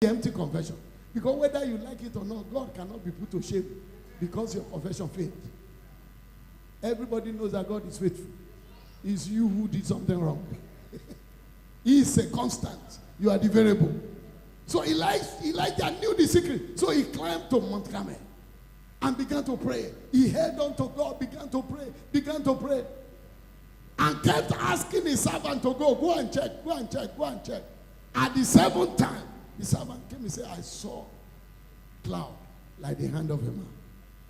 empty confession. Because whether you like it or not, God cannot be put to shame because your confession failed. Everybody knows that God is faithful. It's you who did something wrong. He is a constant. You are the variable. So Elijah knew the secret. So he climbed to Mount Carmel and began to pray. He held on to God, began to pray, and kept asking his servant to go and check. At the seventh time, the servant came and said, I saw cloud like the hand of a man.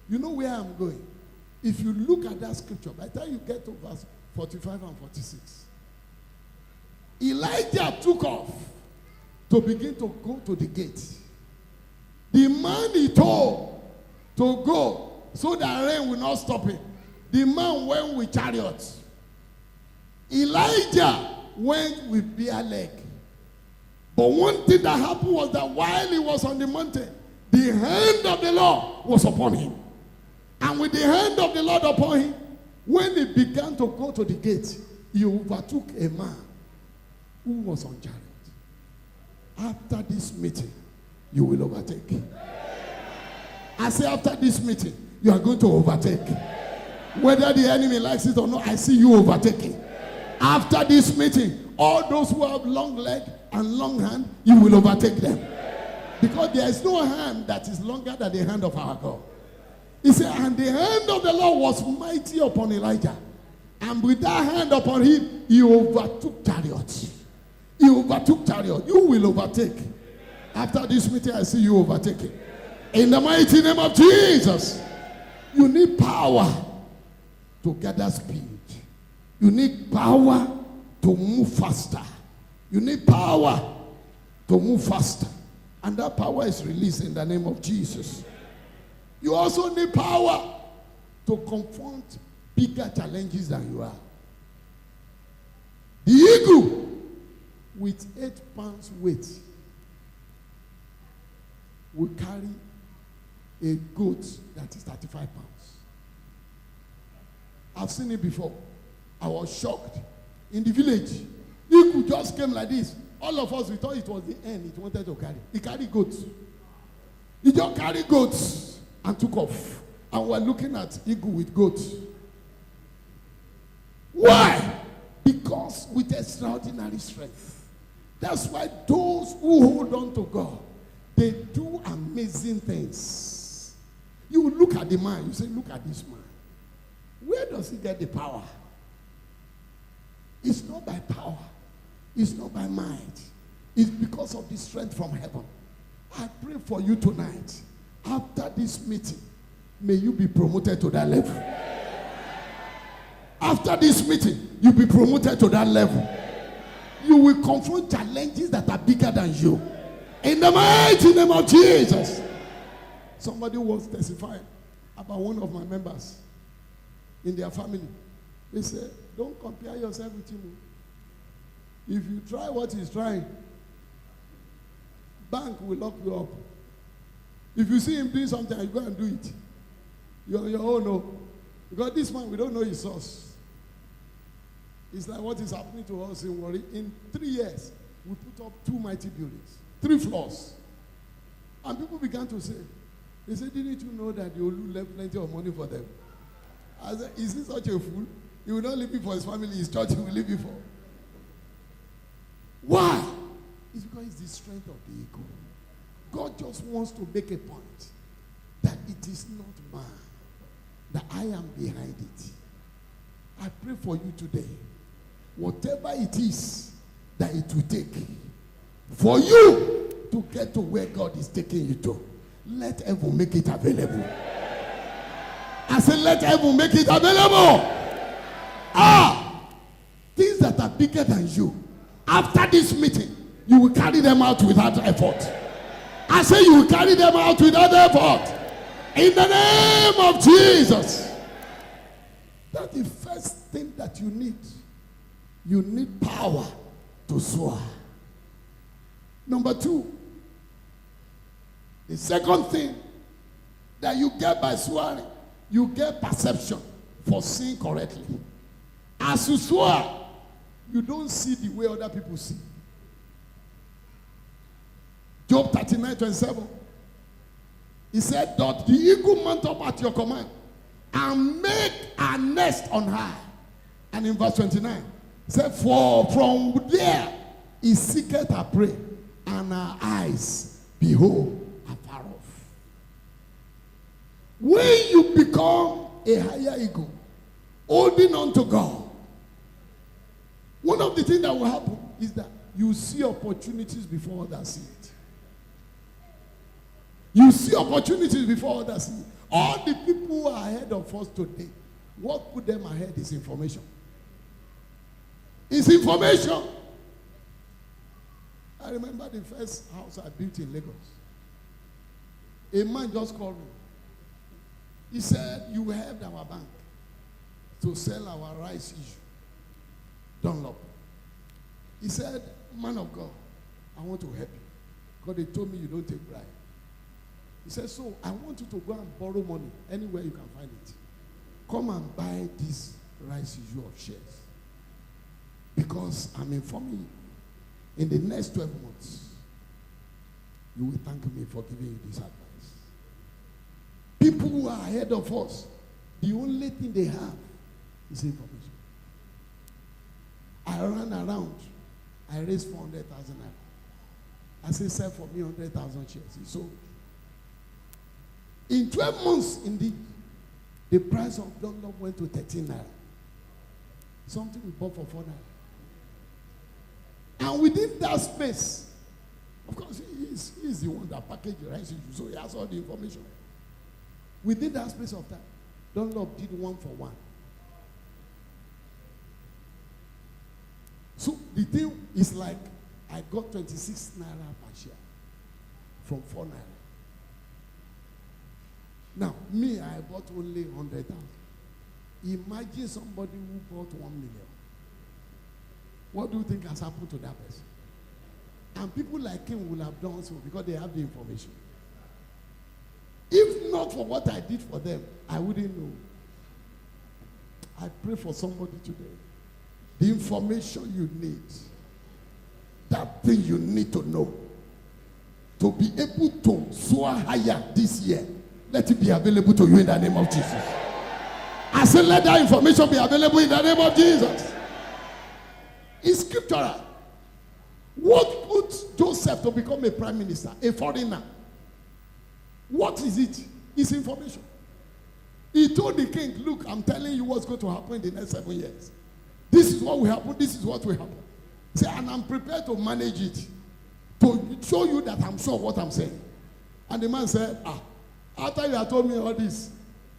You know where I'm going? If you look at that scripture, by the time you get to verse 45 and 46, Elijah took off to begin to go to the gate. The man he told to go so that rain will not stop him, the man went with chariots. Elijah went with bare leg. But one thing that happened was that while he was on the mountain, the hand of the Lord was upon him. And with the hand of the Lord upon him, when he began to go to the gate, he overtook a man who was on chariot. After this meeting, you will overtake. I say after this meeting, you are going to overtake. Whether the enemy likes it or not, I see you overtaking. After this meeting, all those who have long leg and long hand, you will overtake them. Because there is no hand that is longer than the hand of our God. He said, and the hand of the Lord was mighty upon Elijah. And with that hand upon him, he overtook chariots. He overtook chariots. You will overtake. After this meeting, I see you overtaking. In the mighty name of Jesus. You need power to gather speed. You need power to move faster. You need power to move faster. And that power is released in the name of Jesus. You also need power to confront bigger challenges than you are. The eagle with 8 pounds weight will carry a goat that is 35 pounds. I've seen it before. I was shocked. In the village, eagle just came like this. All of us, we thought it was the end it wanted to carry. He carried goats. He just carried goats and took off. And we're looking at eagle with goats. Why? Because with extraordinary strength. That's why those who hold on to God, they do amazing things. You look at the man, you say, look at this man. Where does he get the power? It's not by power. It's not by might. It's because of the strength from heaven. I pray for you tonight. After this meeting, may you be promoted to that level. After this meeting, you'll be promoted to that level. You will confront challenges that are bigger than you. In the mighty name of Jesus. Somebody was testifying about one of my members in their family. They said, don't compare yourself with him. If you try what he's trying, bank will lock you up. If you see him doing something, you go and do it. You're on your own, no. Because this man, we don't know his source. It's like what is happening to us in Warri. In 3 years, we put up 2 mighty buildings, 3 floors. And people began to say, they said, didn't you know that the Olu left plenty of money for them? I said, is he such a fool? He will not leave it for his family, his church, he will leave it for. Why? It's because it's the strength of the ego. God just wants to make a point that it is not man, that I am behind it. I pray for you today, whatever it is that it will take for you to get to where God is taking you to, let heaven make it available. I said, let heaven make it available. Things that are bigger than you, after this meeting, you will carry them out without effort. I say you will carry them out without effort. In the name of Jesus. That's the first thing that you need. You need power to soar. Number 2, the second thing that you get by soaring, you get perception for seeing correctly. As you soar, you don't see the way other people see. Job 39:27. He said, doth the eagle mount up at your command and make a nest on high? And in verse 29, he said, for from there he seeketh her prey, and her eyes behold afar off. When you become a higher eagle, holding on to God, one of the things that will happen is that you see opportunities before others see it. You see opportunities before others see it. All the people who are ahead of us today, what put them ahead is information. It's information. I remember the first house I built in Lagos. A man just called me. He said, you helped our bank to sell our rice issue. Dunlop. He said, man of God, I want to help you. Because they told me you don't take bribe. He said, so I want you to go and borrow money anywhere you can find it. Come and buy this rice issue of shares. Because I'm informing you, in the next 12 months, you will thank me for giving you this advice. People who are ahead of us, the only thing they have is information. I ran around. I raised 400,000 naira. I said, sell for me 100,000 shares. He sold. In 12 months, indeed, the price of Dunlop went to 13 naira. Something we bought for 4 naira. And within that space, of course, he's the one that packaged the rice, so he has all the information. Within that space of time, Dunlop did 1 for 1. So the thing is like, I got 26 naira per share from 4 naira. Now, me, I bought only 100,000. Imagine somebody who bought 1 million. What do you think has happened to that person? And people like him will have done so because they have the information. If not for what I did for them, I wouldn't know. I pray for somebody today. The information you need, that thing you need to know, to be able to soar higher this year, let it be available to you in the name of Jesus. I said, let that information be available in the name of Jesus. It's scriptural. What put Joseph to become a prime minister, a foreigner? What is it? It's information. He told the king, look, I'm telling you what's going to happen in the next 7 years. This is what will happen. This is what will happen. Say, and I'm prepared to manage it, to show you that I'm sure what I'm saying. And the man said, after you have told me all this,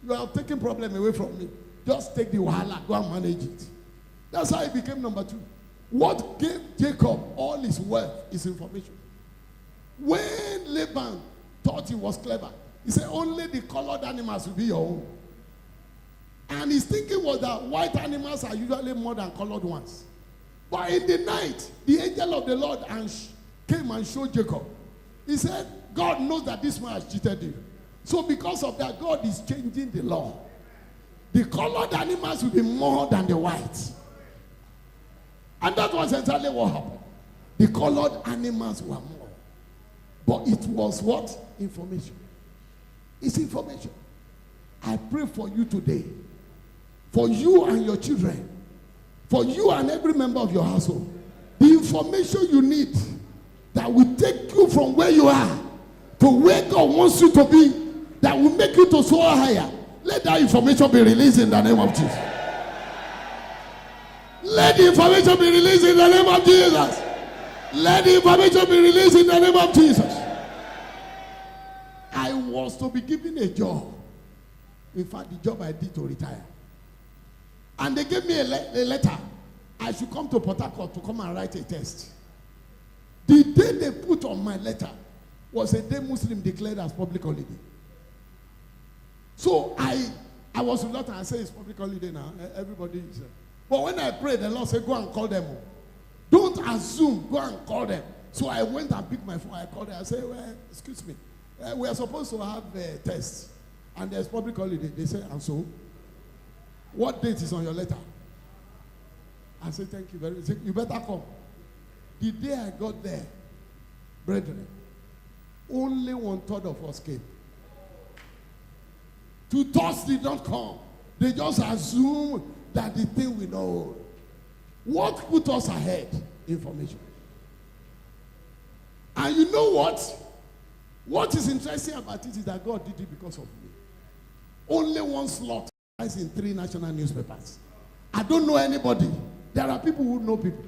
you have taken problem away from me. Just take the wahala, go and manage it. That's how he became number 2. What gave Jacob all his wealth is information. When Laban thought he was clever, he said, only the colored animals will be your own. And his thinking was that white animals are usually more than colored ones. But in the night, the angel of the Lord came and showed Jacob. He said, God knows that this man has cheated you. So because of that, God is changing the law. The colored animals will be more than the white. And that was exactly what happened. The colored animals were more. But it was what? Information. It's information. I pray for you today. For you and your children. For you and every member of your household. The information you need that will take you from where you are to where God wants you to be. That will make you to soar higher. Let that information be released in the name of Jesus. Let the information be released in the name of Jesus. Let the information be released in the name of Jesus. I was to be given a job. In fact, the job I did to retire. And they gave me a letter. I should come to Port Harcourt to come and write a test. The day they put on my letter was a day Muslim declared as public holiday. So I was reluctant. I said, it's public holiday now. Everybody is there. But when I prayed, the Lord said, go and call them. Don't assume. Go and call them. So I went and picked my phone. I called them. I said, well, excuse me. We are supposed to have a test. And there's public holiday. They said, and so? What date is on your letter? I said, thank you very much. You better come. The day I got there, brethren, Only 1/3 of us came. 2/3 did not come. They just assume that the thing will not hold. What put us ahead? Information. And you know what? What is interesting about it is that God did it because of me. Only one slot is in 3 national newspapers. I don't know anybody. There are people who know people.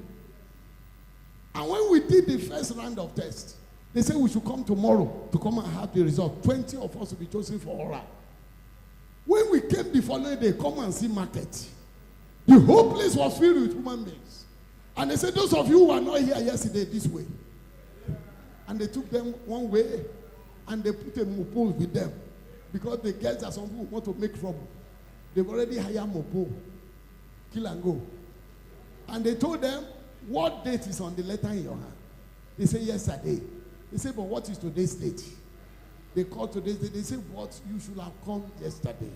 And when we did the first round of tests, they said we should come tomorrow to come and have the result. 20 of us will be chosen for oral. When we came the following day, come and see market. The whole place was filled with human beings. And they said, those of you who were not here yesterday, this way. And they took them one way, and they put a mopo with them. Because they guess that some people want to make trouble. They've already hired mopo. Kill and go. And they told them, what date is on the letter in your hand? They say, yesterday. They say, but what is today's date? They called today's date. They say, what? You should have come yesterday.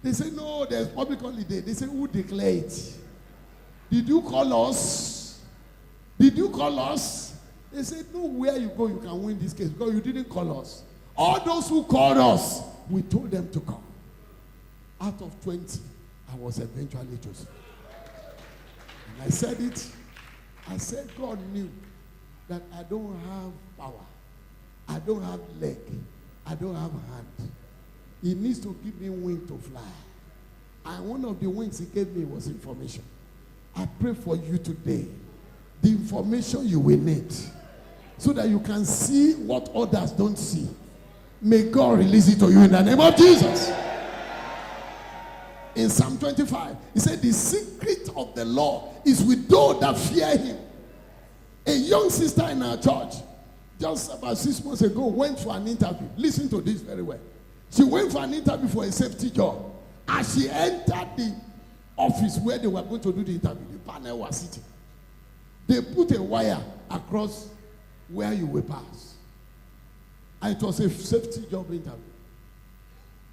They say, no, there's public holiday. They say, who declared it? Did you call us? Did you call us? They said, no, where you go, you can win this case because you didn't call us. All those who called us, we told them to come. Out of 20, I was eventually chosen. And I said it. I said, God knew that I don't have power. I don't have leg. I don't have hand. He needs to give me wing to fly. And one of the wings he gave me was information. I pray for you today. The information you will need so that you can see what others don't see. May God release it to you in the name of Jesus. In Psalm 25, he said, the secret of the Lord is with those that fear him. A young sister in our church, just about 6 months ago, went for an interview. Listen to this very well. She went for an interview for a safety job. As she entered the office where they were going to do the interview, the panel was sitting. They put a wire across where you will pass. And it was a safety job interview.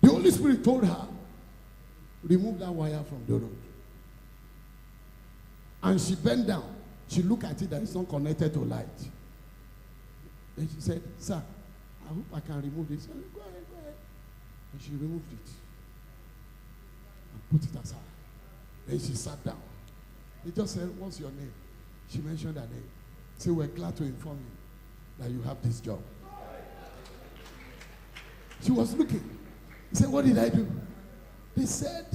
The Holy Spirit told her, remove that wire from the road. And she bent down. She looked at it that it's not connected to light. Then she said, sir, I hope I can remove this. Said, go ahead, go ahead. And she removed it. And put it aside. Then she sat down. They just said, what's your name? She mentioned her name. Say, we're glad to inform you that you have this job. She was looking. He said, what did I do? They said,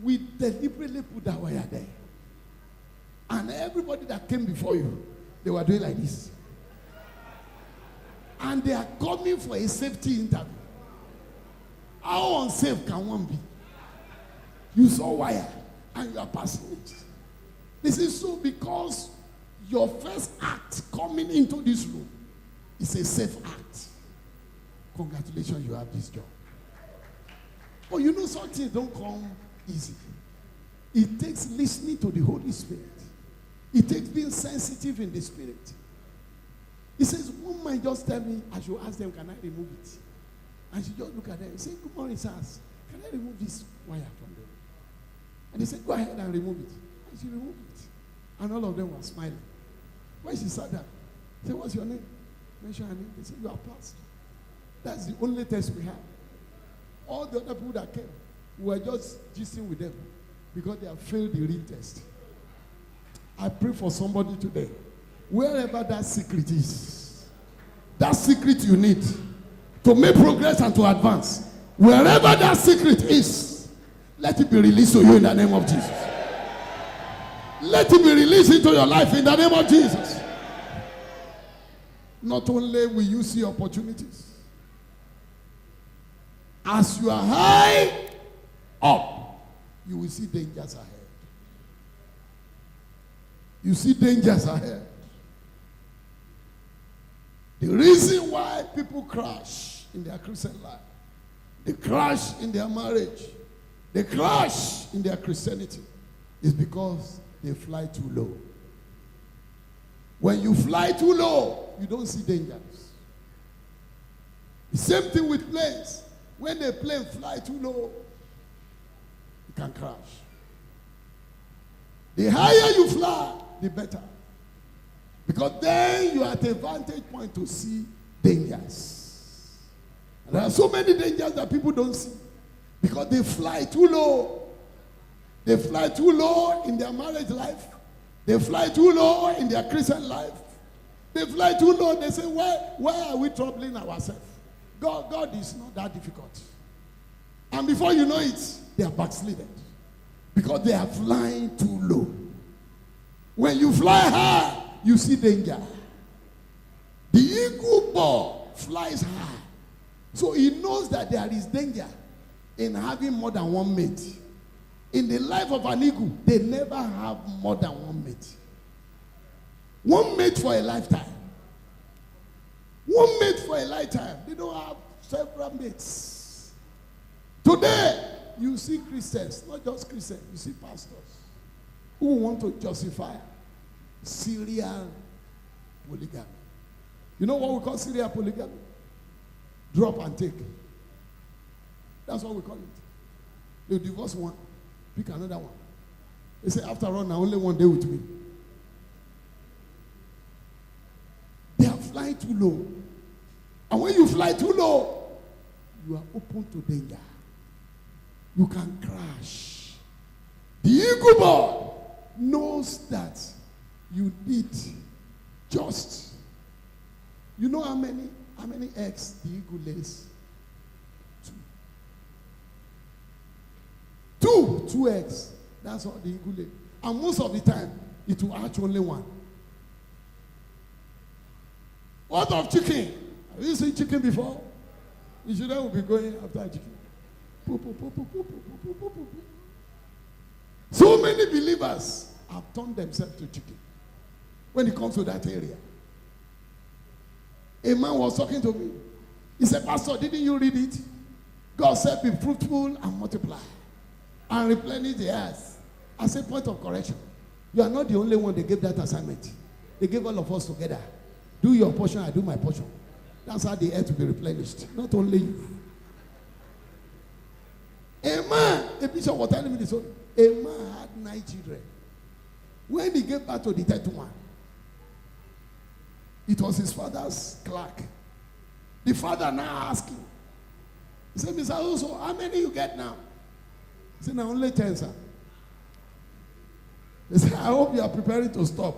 we deliberately put that wire there. And everybody that came before you, they were doing like this. And they are coming for a safety interview. How unsafe can one be? You saw wire and you are passing it. This is so because your first act coming into this room is a safe act. Congratulations, you have this job. But you know some things don't come easy. It takes listening to the Holy Spirit. It takes being sensitive in the Spirit. He says, one might just tell me, I should ask them, can I remove it? And she just look at them and say, good morning, sirs. Can I remove this wire from them? And they said, go ahead and remove it. And she removed it. And all of them were smiling. When she sat down, she said, what's your name? Mention her name. They said, you are passed. That's the only test we have. All the other people that came, we were just gisting with them because they have failed the real test. I pray for somebody today. Wherever that secret is, that secret you need to make progress and to advance, wherever that secret is, let it be released to you in the name of Jesus. Let it be released into your life in the name of Jesus. Not only will you see opportunities, as you are high up, you will see dangers ahead. You see dangers ahead. The reason why people crash in their Christian life, they crash in their marriage, they crash in their Christianity, is because they fly too low. When you fly too low, you don't see dangers. The same thing with planes. When the plane fly too low, it can crash. The higher you fly, the better. Because then you are at a vantage point to see dangers. And there are so many dangers that people don't see because they fly too low. They fly too low in their marriage life. They fly too low in their Christian life. They fly too low. They say, why are we troubling ourselves? God is not that difficult. And before you know it, they are backslidden because they are flying too low. When you fly high, you see danger. The eagle bird flies high. So he knows that there is danger in having more than one mate. In the life of an eagle, they never have more than one mate. One mate for a lifetime. One mate for a lifetime. They don't have several mates. Today, you see Christians, not just Christians, you see pastors who want to justify serial polygamy. You know what we call serial polygamy? Drop and take. That's what we call it. They divorce one, pick another one. They say, after all, now only one day with me. They are flying too low. And when you fly too low, you are open to danger. You can crash. The eagle bird knows that you need just. You know how many eggs the eagle lays? Two eggs. That's what the eagle lays. And most of the time, it will hatch only one. What of chicken? Have you seen chicken before? You shouldn't be going after chicken. So many believers have turned themselves to chicken when it comes to that area. A man was talking to me. He said, Pastor, didn't you read it? God said, be fruitful and multiply and replenish the earth. I said, point of correction. You are not the only one that gave that assignment. They gave all of us together. Do your portion, I do my portion. That's how the earth will be replenished. Not only you. A bishop was telling me this one. A man had 9 children. When he gave birth to the 10th one, it was his father's clerk. The father now asked him. He said, Mr. Oso, how many you get now? He said, now only 10, sir. He said, I hope you are preparing to stop.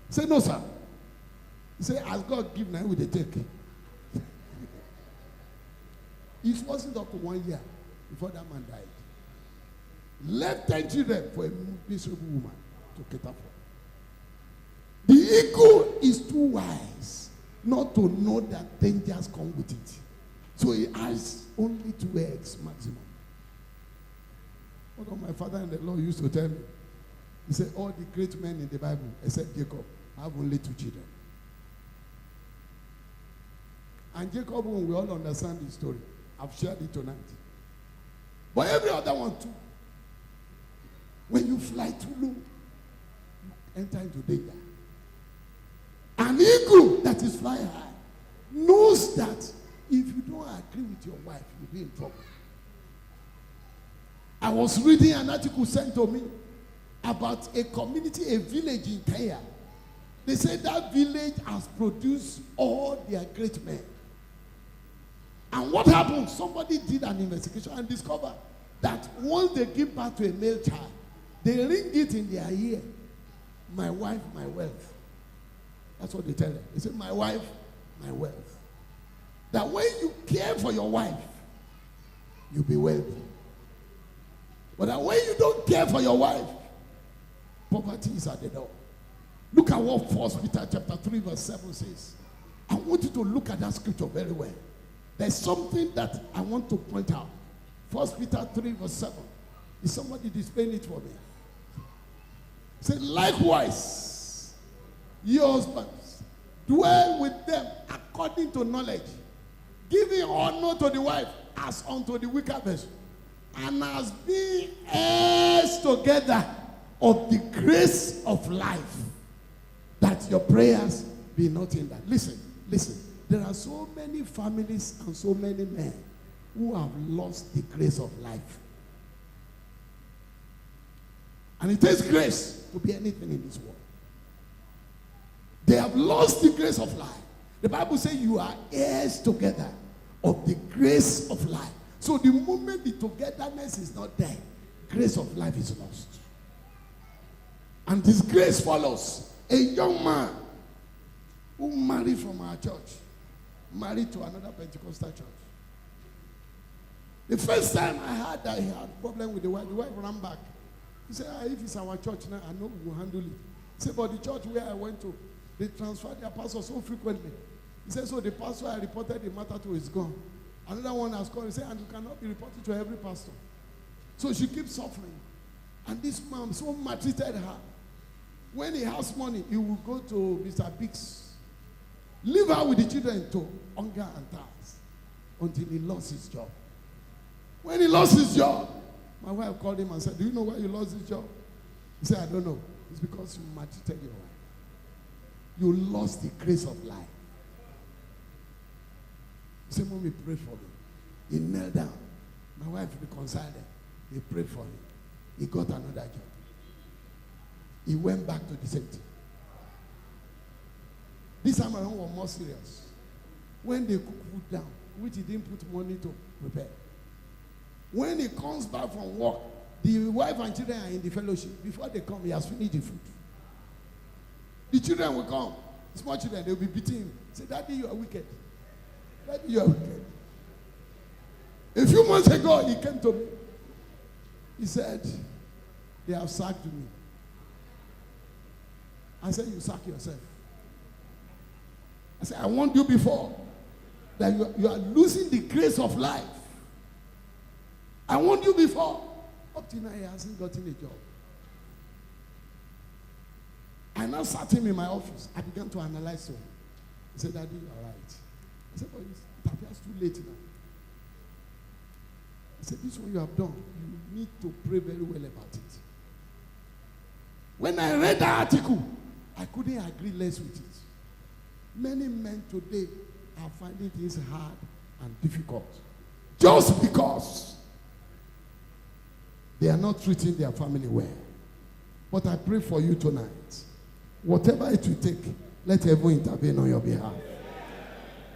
He said, no, sir. He said, as God give now, will they take? It wasn't up to 1 year before that man died. Left 10 children for a miserable woman to cater for. The eagle is too wise not to know that dangers come with it. So he has only 2 eggs maximum. What my father in the Lord used to tell me. He said, all the great men in the Bible, except Jacob, have only 2 children. And Jacob, we all understand the story. I've shared it tonight. But every other one too. When you fly too low, you enter into danger. An eagle that is flying high knows that if you don't agree with your wife, you'll be in trouble. I was reading an article sent to me about a community, a village in Kenya. They said that village has produced all their great men. And what happened? Somebody did an investigation and discovered that once they give birth to a male child, they ring it in their ear. My wife, my wealth. That's what they tell them. They say, my wife, my wealth. That when you care for your wife, you'll be wealthy. But that when you don't care for your wife, poverty is at the door. Look at what 1 Peter chapter 3 verse 7 says. I want you to look at that scripture very well. There's something that I want to point out. 1 Peter 3 verse 7. Is somebody displaying it for me? Say, likewise, ye husbands, dwell with them according to knowledge, giving honor to the wife as unto the weaker vessel, and as being heirs together of the grace of life, that your prayers be not hindered. Listen. There are so many families and so many men who have lost the grace of life. And it takes grace to be anything in this world. They have lost the grace of life. The Bible says you are heirs together of the grace of life. So the moment the togetherness is not there, grace of life is lost. And this grace follows a young man who married from our church, married to another Pentecostal church. The first time I heard that he had a problem with the wife ran back. He said, if it's our church now, I know we will handle it. He said, but the church where I went to, they transferred their pastor so frequently. He said, so the pastor I reported the matter to is gone. Another one has called and said, and you cannot be reported to every pastor. So she keeps suffering. And this man so maltreated her. When he has money, he will go to Mr. Biggs. Leave her with the children to hunger and thirst until he lost his job. When he lost his job, my wife called him and said, do you know why you lost his job? He said, I don't know. It's because you maltreated your wife. You lost the grace of life. He said, Mommy, pray for me. He knelt down. My wife reconciled them. They prayed for him. He got another job. He went back to the same thing. This time around was more serious. When they cook food down, which he didn't put money to prepare. When he comes back from work, the wife and children are in the fellowship. Before they come, he has finished the food. The children will come. Small children, they will be beating him. Say, Daddy, you are wicked. Daddy, you are wicked. A few months ago, he came to me. He said, they have sacked me. I said, you sack yourself. I said, I warned you before that you are losing the grace of life. I warned you before. Up to now, he hasn't gotten a job. I now sat him in my office. I began to analyze him. He said, Daddy, you are right. I said, but it appears too late now. I said, this one you have done, you need to pray very well about it. When I read that article, I couldn't agree less with it. Many men today are finding things hard and difficult just because they are not treating their family well. But I pray for you tonight. Whatever it will take, let heaven intervene on your behalf.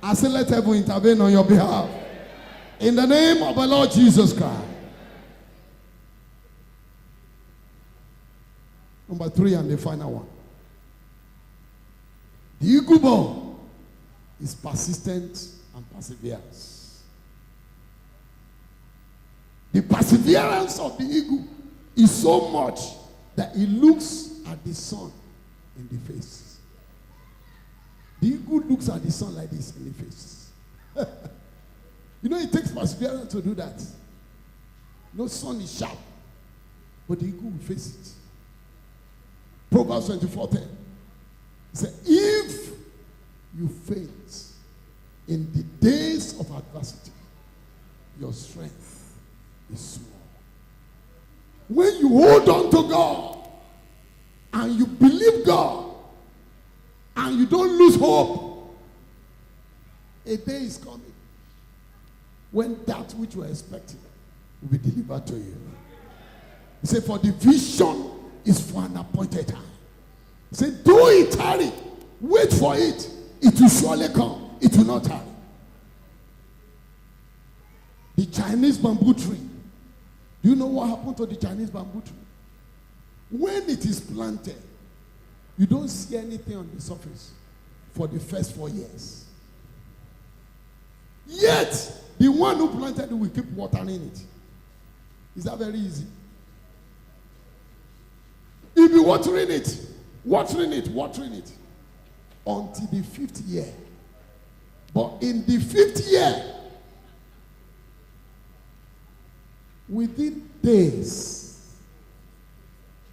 I say, let heaven intervene on your behalf. In the name of the Lord Jesus Christ. Number 3 and the final one. The eagle born is persistent and perseverance. The perseverance of the eagle is so much that he looks at the sun in the face. The eagle looks at the sun like this in the face. You know, it takes perseverance to do that. No, sun is sharp, but the eagle will face it. Proverbs 24:10. It says, if you faint in the days of adversity, your strength is small. When you hold on to God and you believe God and you don't lose hope, a day is coming when that which you are expecting will be delivered to you. He said, for the vision is for an appointed time. He said, do it tarry, wait for it, it will surely come, it will not tarry. The Chinese bamboo tree. Do you know what happened to the Chinese bamboo tree? When it is planted, you don't see anything on the surface for the first 4 years. Yet, the one who planted it will keep watering it. Is that very easy? You'll be watering it until the 5th year. But in the 5th year, within days,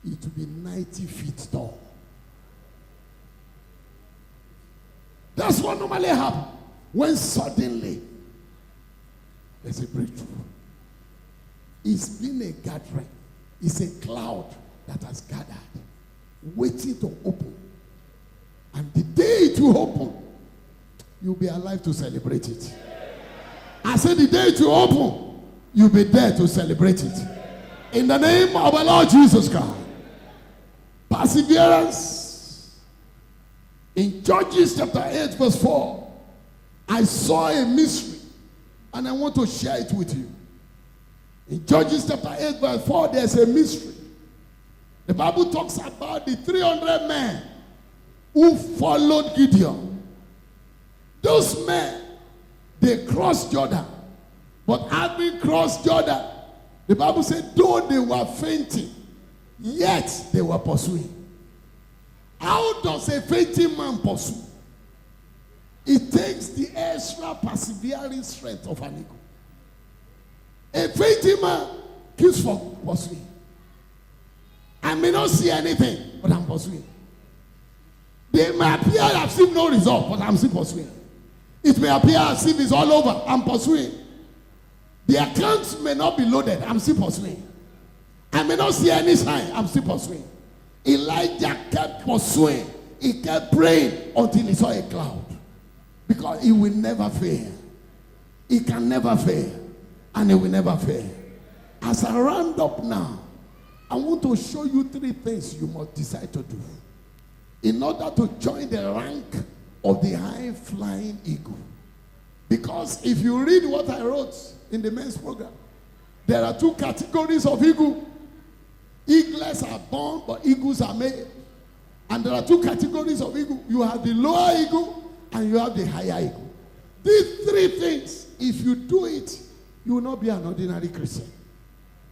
it will be 90 feet tall. That's what normally happens when suddenly there's a breakthrough. It's been a gathering. It's a cloud that has gathered, waiting to open. And the day it will open, you'll be alive to celebrate it. I said the day it will open, you'll be there to celebrate it. In the name of our Lord Jesus Christ. Perseverance In Judges chapter 8, verse 4, I saw a mystery, and I want to share it with you. In Judges chapter 8, verse 4, there's a mystery. The Bible talks about the 300 men who followed Gideon. Those men, they crossed Jordan. But having crossed Jordan, the Bible said, though they were fainting, yet they were pursuing. How does a fainting man pursue? It takes the extra persevering strength of an eagle. A fainting man keeps for pursuing. I may not see anything, but I'm pursuing. They may appear as if no result, but I'm still pursuing. It may appear as if it's all over, I'm pursuing. The accounts may not be loaded, I'm still pursuing. I may not see any sign, I'm still pursuing. Elijah kept pursuing. He kept praying until he saw a cloud. Because he will never fail. He can never fail. And he will never fail. As I round up now, I want to show you 3 things you must decide to do in order to join the rank of the high-flying eagle. Because if you read what I wrote in the men's program, there are 2 categories of eagle. Eaglets are born, but eagles are made. And there are 2 categories of eagle. You have the lower eagle and you have the higher eagle. These 3 things, if you do it, you will not be an ordinary Christian.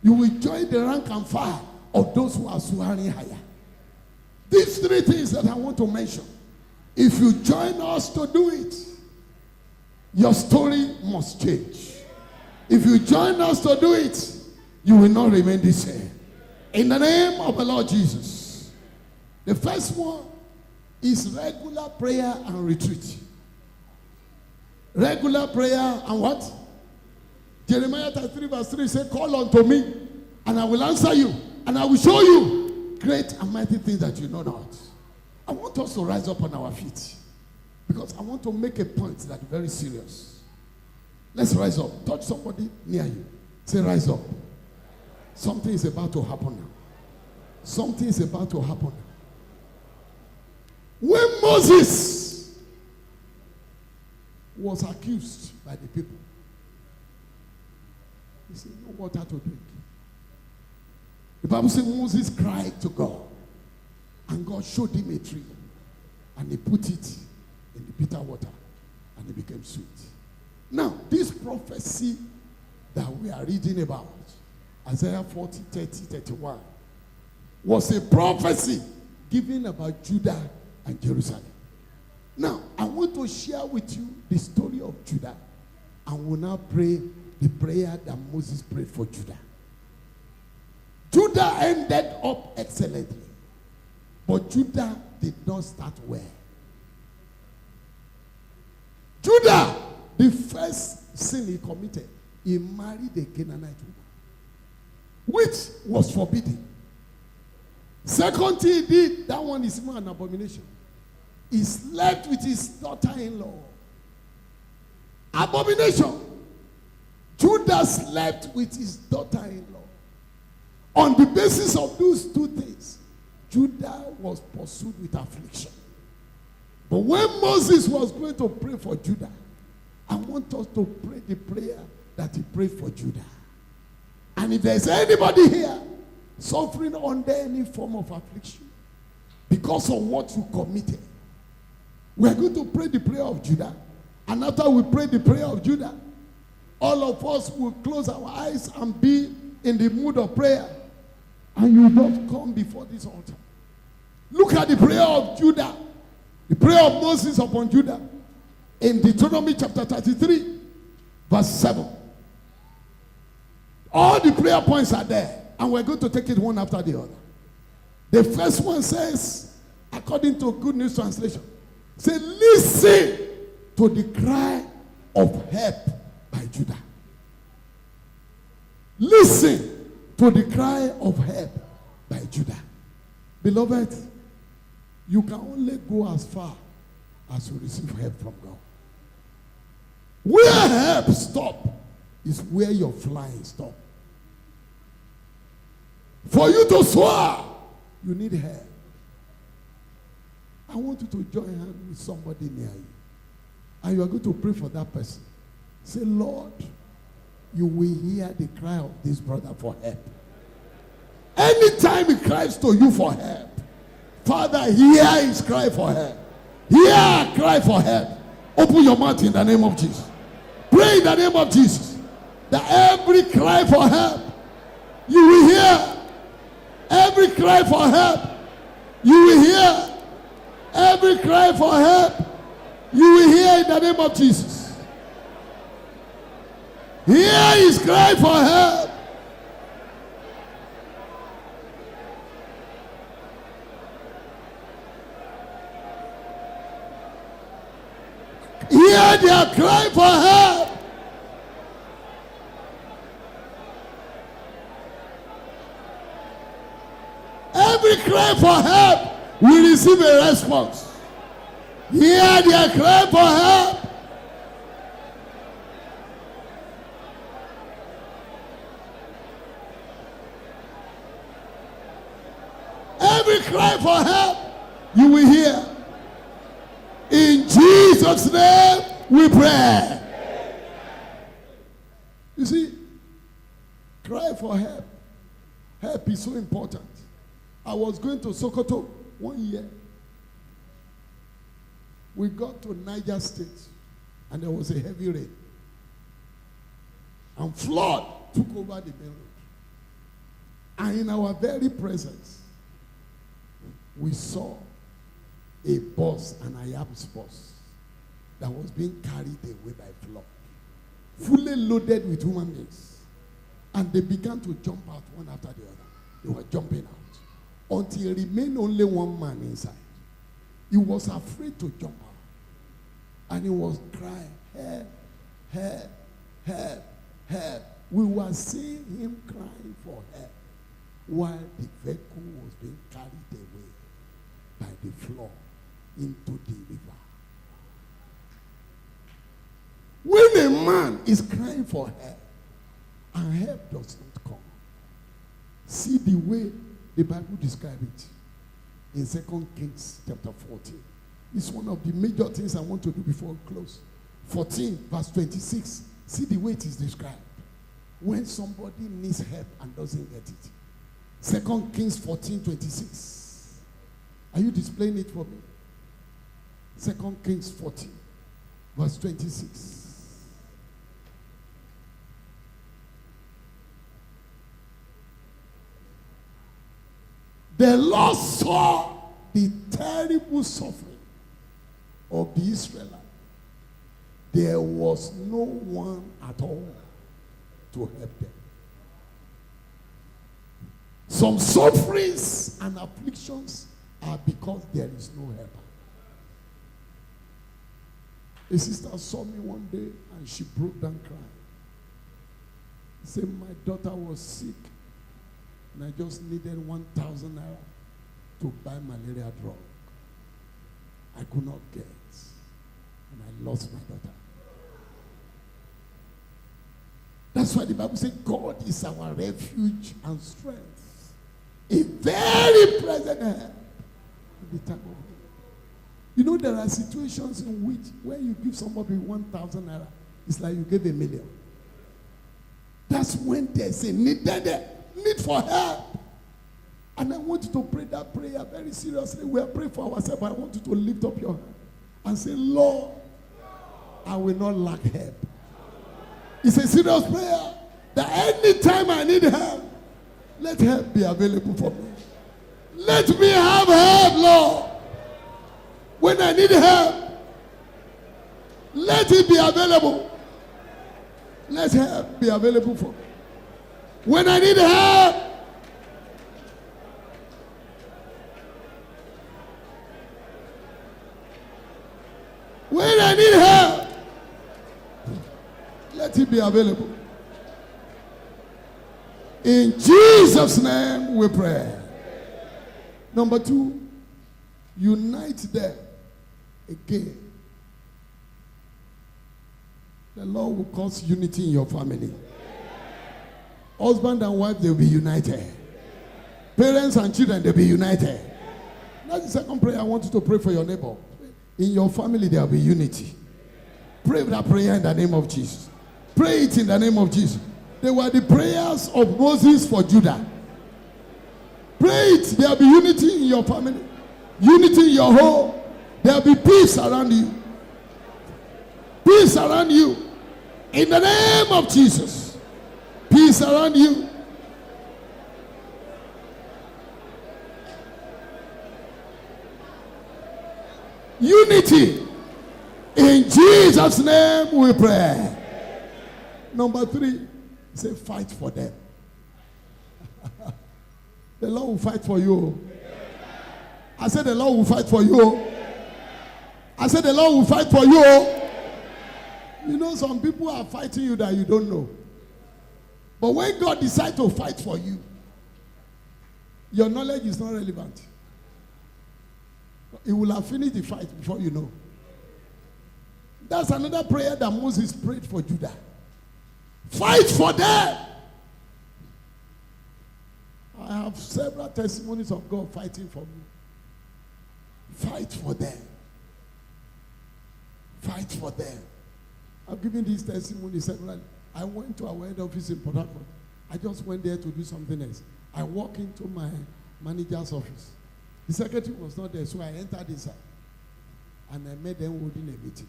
You will join the rank and file of those who are soaring higher. These 3 things that I want to mention, if you join us to do it, your story must change. If you join us to do it, you will not remain the same. In the name of the Lord Jesus. The first one is regular prayer and retreat. Regular prayer and what? Jeremiah 33 verse 3 says, call unto me, and I will answer you, and I will show you great and mighty things that you know not. I want us to rise up on our feet, because I want to make a point that is very serious. Let's rise up. Touch somebody near you. Say, rise up. Something is about to happen now. Something is about to happen now. When Moses was accused by the people, he said, no water to drink. The Bible says Moses cried to God, and God showed him a tree, and he put it in the bitter water, and it became sweet. Now, this prophecy that we are reading about, Isaiah 40, 30, 31, was a prophecy given about Judah and Jerusalem. Now, I want to share with you the story of Judah, and we'll now pray the prayer that Moses prayed for Judah. Judah ended up excellently, but Judah did not start well. Judah, the first sin he committed, he married a Canaanite woman, which was forbidden. Second thing he did, that one is more an abomination. He slept with his daughter-in-law. Abomination. Judah slept with his daughter-in-law. On the basis of those 2 things, Judah was pursued with affliction. But when Moses was going to pray for Judah, I want us to pray the prayer that he prayed for Judah. And if there's anybody here suffering under any form of affliction because of what you committed, we are going to pray the prayer of Judah. And after we pray the prayer of Judah, all of us will close our eyes and be in the mood of prayer. And you will not come before this altar. Look at the prayer of Judah, the prayer of Moses upon Judah in Deuteronomy chapter 33, verse 7. All the prayer points are there, and we're going to take it one after the other. The first one says, according to Good News Translation, say, listen to the cry of help by Judah. Listen to the cry of help by Judah. Beloved, you can only go as far as you receive help from God. Where help stop is where your flying stop. For you to soar, you need help. I want you to join hands with somebody near you. And you are going to pray for that person. Say, Lord, you will hear the cry of this brother for help. Anytime he cries to you for help, Father, hear his cry for help. Hear our cry for help. Open your mouth in the name of Jesus. Pray in the name of Jesus that every cry for help, you will hear. Every cry for help, you will hear. Every cry for help, you will hear in the name of Jesus. Hear his cry for help. Hear their cry for help. Every cry for help will receive a response. Hear their cry for help. Every cry for help, you will hear. In Jesus' name, we pray. You see, cry for help. Help is so important. I was going to Sokoto one year. We got to Niger State, and there was a heavy rain. And flood took over the main road. And in our very presence, we saw a bus, an Ayab's bus, that was being carried away by flood, fully loaded with human beings. And they began to jump out one after the other. They were jumping out until it remained only one man inside. He was afraid to jump out. And he was crying, help, help, help, help. We were seeing him crying for help while the vehicle was being carried away by the flood into the river. When a man is crying for help and help does not come, see the way the Bible describes it in 2 Kings chapter 14. It's one of the major things I want to do before we close. 14 verse 26. See the way it is described. When somebody needs help and doesn't get it. 2 Kings 14, 26. Are you displaying it for me? 2 Kings 14 verse 26. The Lord saw the terrible suffering of the Israelites. There was no one at all to help them. Some sufferings and afflictions are because there is no helper. A sister saw me one day and she broke down crying. She said, my daughter was sick and I just needed 1,000 naira to buy malaria drug. I could not get, and I lost my daughter. That's why the Bible says God is our refuge and strength, a very present help in the time of need. You know, there are situations in which when you give somebody 1,000 naira, it's like you gave $1 million. That's when there's a need for help. And I want you to pray that prayer very seriously. We are praying for ourselves. I want you to lift up your hand and say, Lord, I will not lack help. It's a serious prayer that anytime I need help, let help be available for me. Let me have help, Lord. When I need help, let it be available. Let help be available for me. When I need help, when I need help, let it be available. In Jesus' name we pray. Number 2, unite them again. The Lord will cause unity in your family. Husband and wife, they'll be united. Parents and children, they'll be united. That's the second prayer I want you to pray for your neighbor. In your family, there will be unity. Pray that prayer in the name of Jesus. Pray it in the name of Jesus. They were the prayers of Moses for Judah. Pray it. There will be unity in your family. Unity in your home. There will be peace around you. Peace around you. In the name of Jesus. Peace around you. Unity. In Jesus' name we pray. Number 3, say fight for them. The Lord will fight for you. I said the Lord will fight for you. I said the Lord will fight for you. You know, some people are fighting you that you don't know. But when God decides to fight for you, your knowledge is not relevant. He will have finished the fight before you know. That's another prayer that Moses prayed for Judah. Fight for them. I have several testimonies of God fighting for me. Fight for them. Fight for them. I've given this testimony several. I went to our head office in Port Harcourt. I just went there to do something else. I walked into my manager's office. The secretary was not there, so I entered inside. And I met them holding a meeting.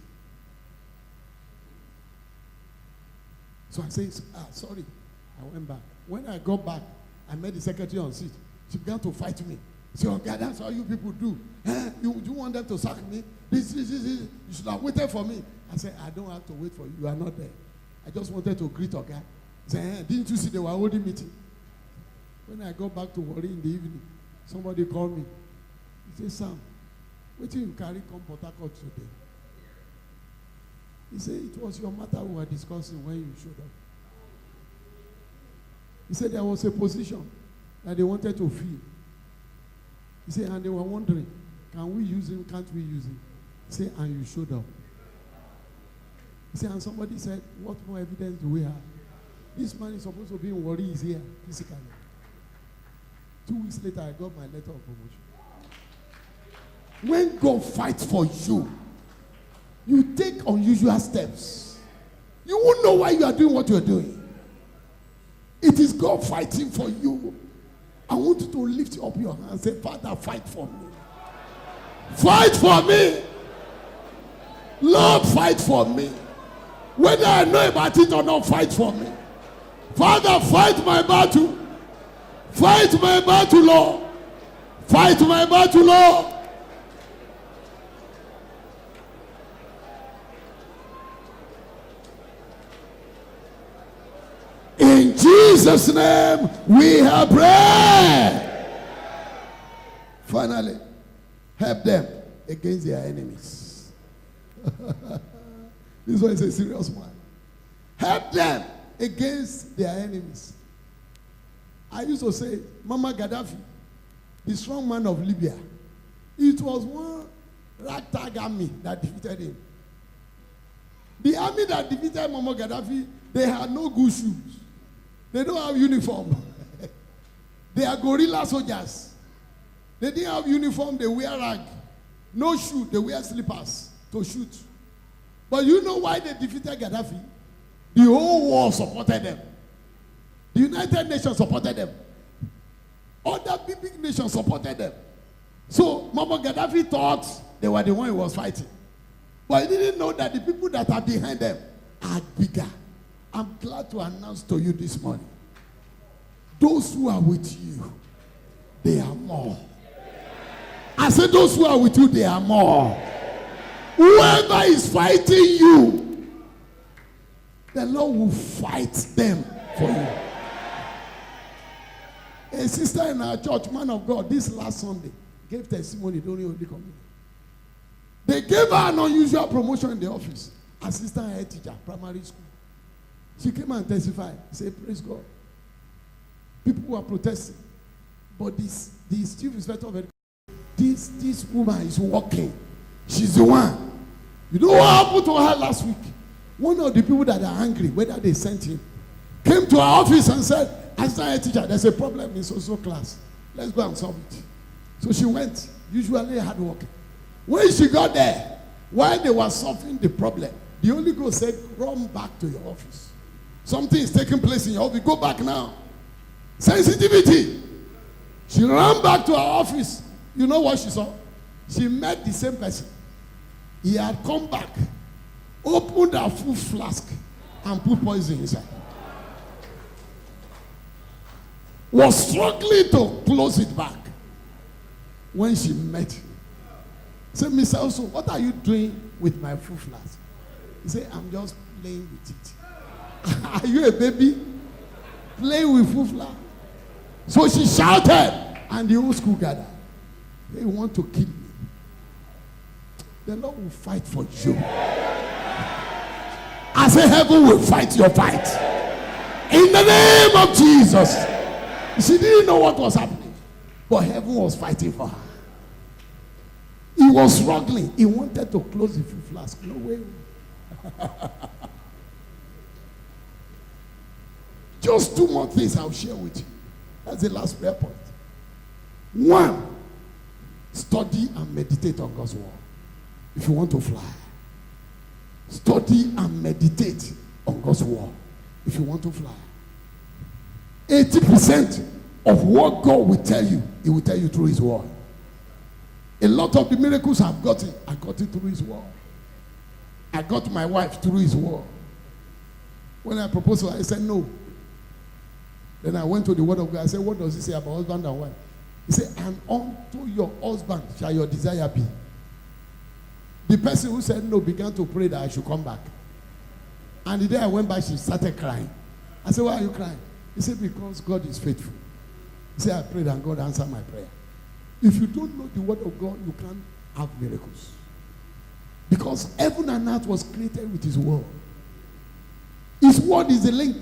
So I said, sorry. I went back. When I got back, I met the secretary on seat. She began to fight me. She said, okay, that's how you people do. You want them to sack me? This. You should have waited for me. I said, I don't have to wait for you. You are not there. I just wanted to greet Oga. I said, didn't you see they were holding meeting? When I got back to Warri in the evening, somebody called me. He said, Sam, what did you carry come Port Harcourt today? He said, it was your matter we were discussing when you showed up. He said there was a position that they wanted to fill. He said, and they were wondering, can we use him, can't we use him? He said, and you showed up. He said, and somebody said, what more evidence do we have? This man is supposed to be in Warri, he's here physically. 2 weeks later, I got my letter of promotion. When God fights for you, you take unusual steps. You won't know why you are doing what you are doing. It is God fighting for you. I want you to lift up your hand and say, Father, fight for me. Fight for me. Lord, fight for me. Whether I know about it or not, fight for me. Father, fight my battle. Fight my battle, Lord. Fight my battle, Lord. In Jesus' name, we have prayed. Finally, help them against their enemies. This one is a serious one. Help them against their enemies. I used to say, Muammar Gaddafi, the strong man of Libya, it was one ragtag army that defeated him. The army that defeated Muammar Gaddafi, they had no good shoes. They don't have uniform. They are guerrilla soldiers. They didn't have uniform, they wear rag. No shoe, they wear slippers to shoot. But you know why they defeated Gaddafi? The whole world supported them. The United Nations supported them. Other big nations supported them. So Muammar Gaddafi thought they were the one he was fighting. But he didn't know that the people that are behind them are bigger. I'm glad to announce to you this morning, those who are with you, they are more. I said those who are with you, they are more. Whoever is fighting you, the Lord will fight them for you. A sister in our church, man of God, this last Sunday, gave testimony during Holy Communion. They gave her an unusual promotion in the office. Assistant head teacher, primary school. She came and testified. Said, praise God. People were protesting. But this chief inspector of education, this woman is working. She's the one. You know what happened to her last week? One of the people that are angry, whether they sent him, came to our office and said, assistant head teacher, there's a problem in social class. Let's go and solve it. So she went. usually hard working. When she got there, while they were solving the problem, the Holy Ghost said, run back to your office. Something is taking place in your office. Go back now. Sensitivity. She ran back to her office. You know what she saw? She met the same person. He had come back, opened a full flask, and put poison inside. Was struggling to close it back. When she met him, said, Mr. Also, what are you doing with my full flask? He said, I'm just playing with it. Are you a baby? Playing with full flask? So she shouted, and the whole school gathered. They want to kill me. The Lord will fight for you. I say heaven will fight your fight. In the name of Jesus. She didn't know what was happening, but heaven was fighting for her. He was struggling. He wanted to close the full flask. No way. Just 2 more things I'll share with you. That's the last prayer point. 1, study and meditate on God's word. If you want to fly, study and meditate on God's word. If you want to fly, 80% of what God will tell you, He will tell you through His word. A lot of the miracles I've gotten, I got it through His word. I got my wife through His word. When I proposed to her, I said no. Then I went to the word of God. I said, what does it say about husband and wife? He said, and unto your husband shall your desire be. The person who said no began to pray that I should come back. And the day I went back, she started crying. I said, why are you crying? He said, because God is faithful. He said, I prayed and God answered my prayer. If you don't know the word of God, you can't have miracles. Because heaven and earth was created with His word. His word is the link.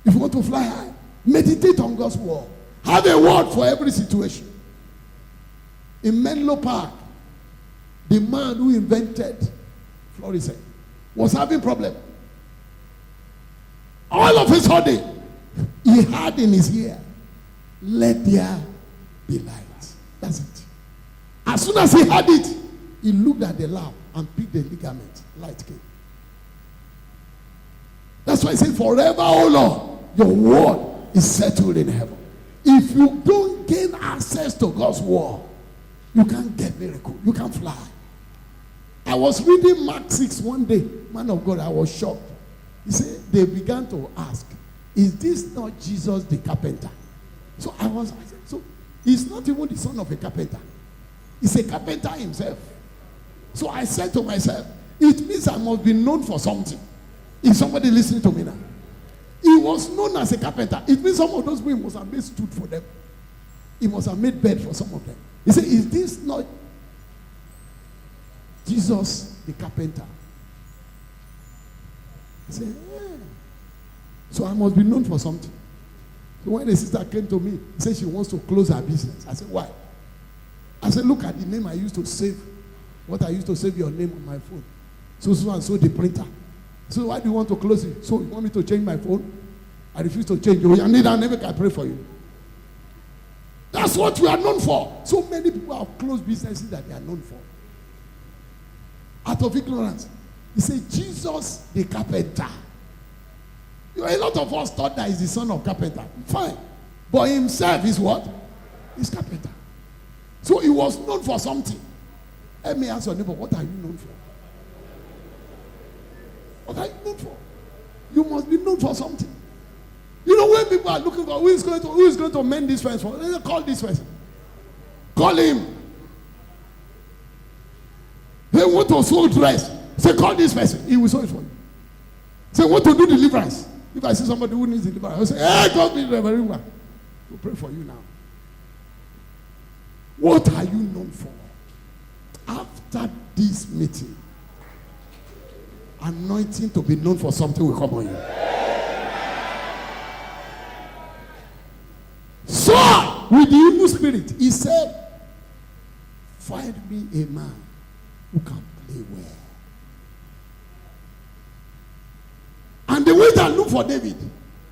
If you want to fly high, meditate on God's word. Have a word for every situation. In Menlo Park, the man who invented fluorescent was having problem. All of a sudden, he had in his ear, let there be light. That's it. As soon as he had it, he looked at the lab and picked the ligament. Light came. That's why I say, forever, oh Lord, your word is settled in heaven. If you don't gain access to God's word, you can't get miracle. You can't fly. I was reading Mark 6 one day. Man of God, I was shocked. He said, they began to ask, is this not Jesus the carpenter? So I said, so he's not even the son of a carpenter. He's a carpenter himself. So I said to myself, it means I must be known for something. Is somebody listening to me now? He was known as a carpenter. It means some of those people must have made stood for them. He must have made bed for some of them. He said, is this not Jesus the carpenter? I said, yeah. So I must be known for something. So when the sister came to me, said she wants to close her business. I said, why? I said, look at the name I used to save. What I used to save your name on my phone. So and so the printer. So why do you want to close it? So you want me to change my phone? I refuse to change it. I never can pray for you. That's what we are known for. So many people have closed businesses that they are known for. Out of ignorance. He said, Jesus the carpenter. A lot of us thought that he's the son of carpenter. Fine. But himself is what? He's carpenter. So he was known for something. Let me ask your neighbor, what are you known for? What are you known for? You must be known for something. You know, when people are looking for who is going to mend this fence for, they call this person. Call him. They want to sew dress. Say, call this person. He will sew it for you. Say, want to do deliverance. If I see somebody who needs deliverance, I will say, hey, God be very well. We'll pray for you now. What are you known for? After this meeting, anointing to be known for something will come on you. So, with the evil spirit, he said, find me a man who can play well. And the way that look for David,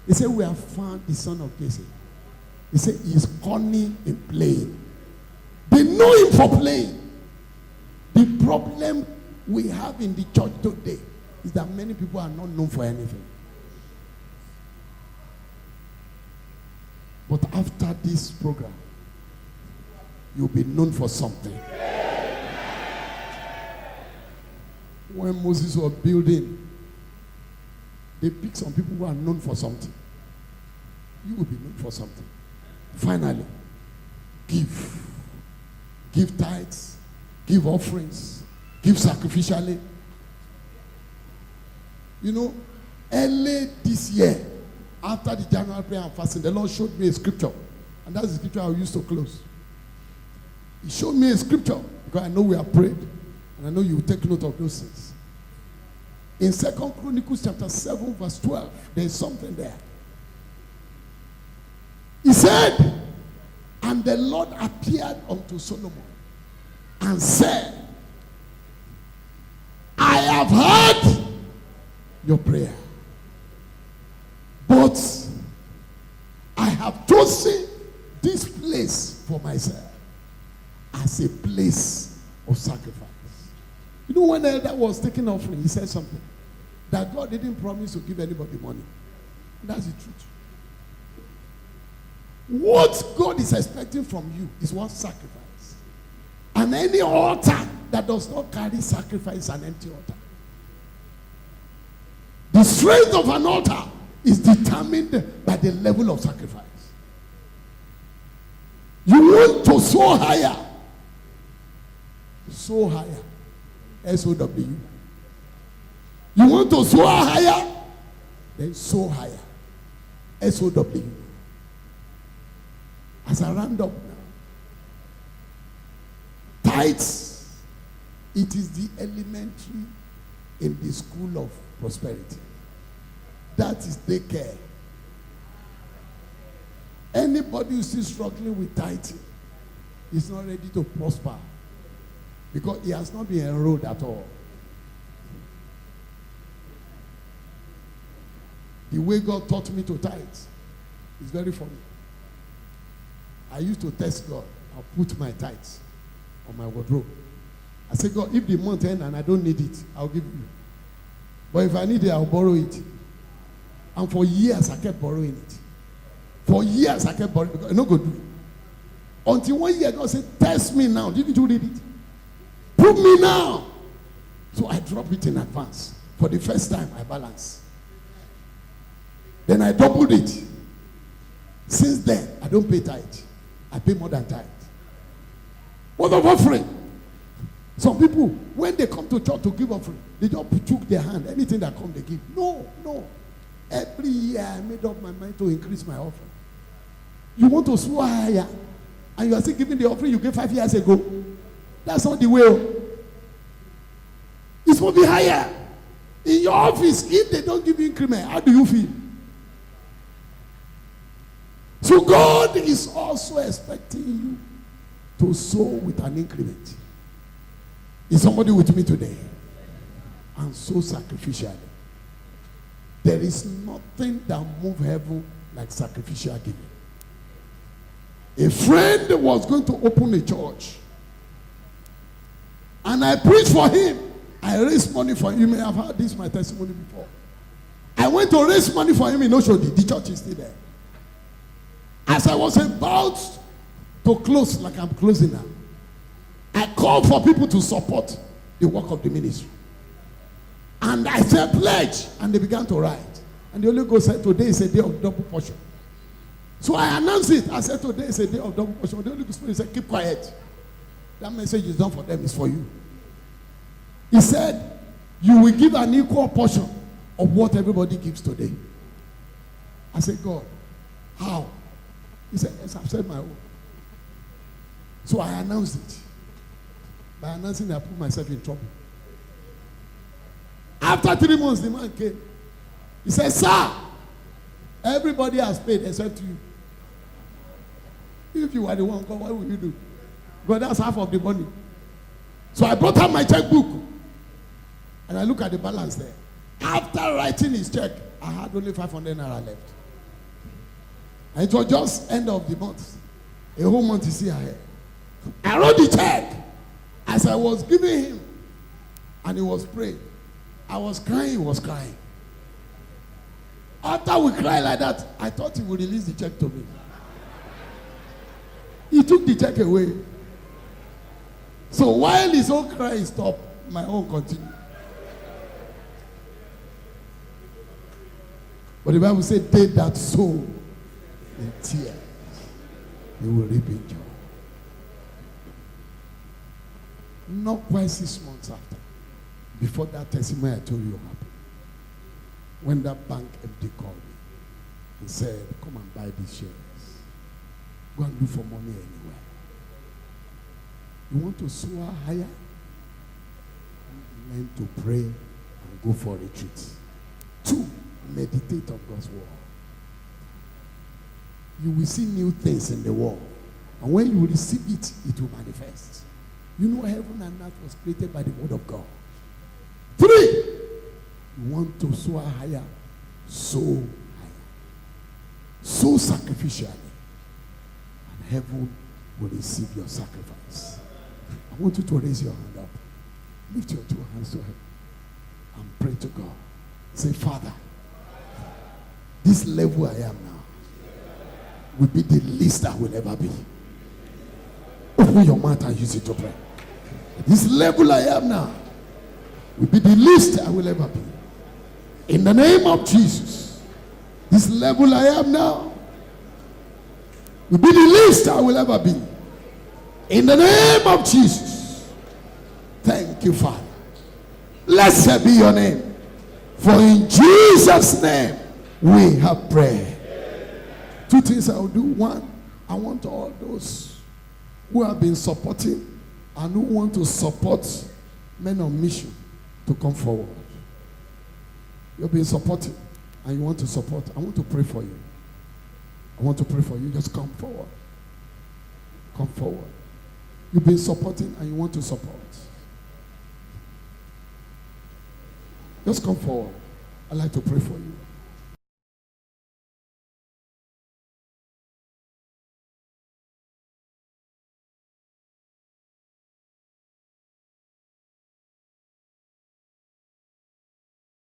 he said, we have found the son of Jesse. He said, he is cunning in playing. They know him for playing. The problem we have in the church today is that many people are not known for anything. But after this program, you'll be known for something. When Moses was building, they picked some people who are known for something. You will be known for something. Finally, give. Give tithes. Give offerings. Give sacrificially. You know, early this year, after the January prayer and fasting, the Lord showed me a scripture. And that's the scripture I used to close. He showed me a scripture because I know we have prayed. And I know you will take note of those things. In 2 Chronicles chapter 7 verse 12, there is something there. He said, and the Lord appeared unto Solomon and said, I have heard your prayer, but I have chosen this place for myself as a place of sacrifice. You know, when the elder was taking offering, he said something. That God didn't promise to give anybody money. That's the truth. What God is expecting from you is one sacrifice. And any altar that does not carry sacrifice is an empty altar. The strength of an altar is determined by the level of sacrifice. You want to soar higher. Soar higher. S-O-W. You want to soar higher? Then soar higher. S-O-W. As I round up now. Tithes. It is the elementary in the school of prosperity. That is daycare. Anybody who is still struggling with tithing is not ready to prosper. Because he has not been enrolled at all. The way God taught me to tithe is very funny. I used to test God. I'll put my tithes on my wardrobe. I say, God, if the month ends and I don't need it, I'll give you. But if I need it, I'll borrow it. And for years, I kept borrowing it. For years, I kept borrowing it. Because I'm not going to do it. Until one year, God said, test me now. Didn't you read it? Prove me now. So I drop it in advance. For the first time, I balance. Then I doubled it. Since then, I don't pay tithe. I pay more than tithe. What of offering? Some people, when they come to church to give offering, they just choke their hand. Anything that comes, they give. No. Every year, I made up my mind to increase my offering. You want to soar higher, and you are still giving the offering you gave 5 years ago. That's not the way. It's supposed to be higher. In your office, if they don't give you increment, how do you feel? So God is also expecting you to sow with an increment. Is somebody with me today? And so sacrificially. There is nothing that moves heaven like sacrificial giving. A friend was going to open a church. And I preached for him. I raised money for him. You may have heard this, my testimony before. I went to raise money for him in Oshodi. The church is still there. As I was about to close, like I'm closing now, I called for people to support the work of the ministry. And I said, pledge. And they began to write. And the Holy Ghost said, today is a day of double portion. So I announced it. I said, today is a day of double portion. The Holy Ghost said, keep quiet. That message is not for them, it's for you. He said, you will give an equal portion of what everybody gives today. I said, God, how? He said, yes, I've said my own. So I announced it. By announcing it, I put myself in trouble. After 3 months, the man came. He said, sir, everybody has paid except you. If you are the one, God, what will you do? God, that's half of the money. So I brought out my checkbook. And I look at the balance there. After writing his check, I had only 500 naira left. And it was just end of the month. A whole month is here ahead. I wrote the check. As I was giving him, and he was praying, I was crying, he was crying. After we cried like that, I thought he would release the check to me. He took the check away. So while his own cry stopped, my own continued. But the Bible said, they that sow in tears, they will reap in joy. Not quite 6 months after, before that testimony I told you happened, when that bank MD called me and said, come and buy these shares. Go and look for money anywhere. You want to soar higher? Learn to pray and go for retreats. 2, meditate on God's word. You will see new things in the world. And when you receive it, it will manifest. You know heaven and earth was created by the word of God. 3, you want to soar higher, soar higher. Sow sacrificially. And heaven will receive your sacrifice. I want you to raise your hand up. Lift your 2 hands to heaven and pray to God. Say, Father, this level I am now will be the least I will ever be. Open your mouth and use it to pray. This level I am now will be the least I will ever be. In the name of Jesus, this level I am now will be the least I will ever be. In the name of Jesus. Thank you, Father. Blessed be your name. For in Jesus' name we have prayed. 2 things I will do. 1, I want all those who have been supporting and who want to support men on mission to come forward. You've been supporting and you want to support. I want to pray for you. I want to pray for you. Just come forward. Come forward. You've been supporting and you want to support. Just come forward. I'd like to pray for you.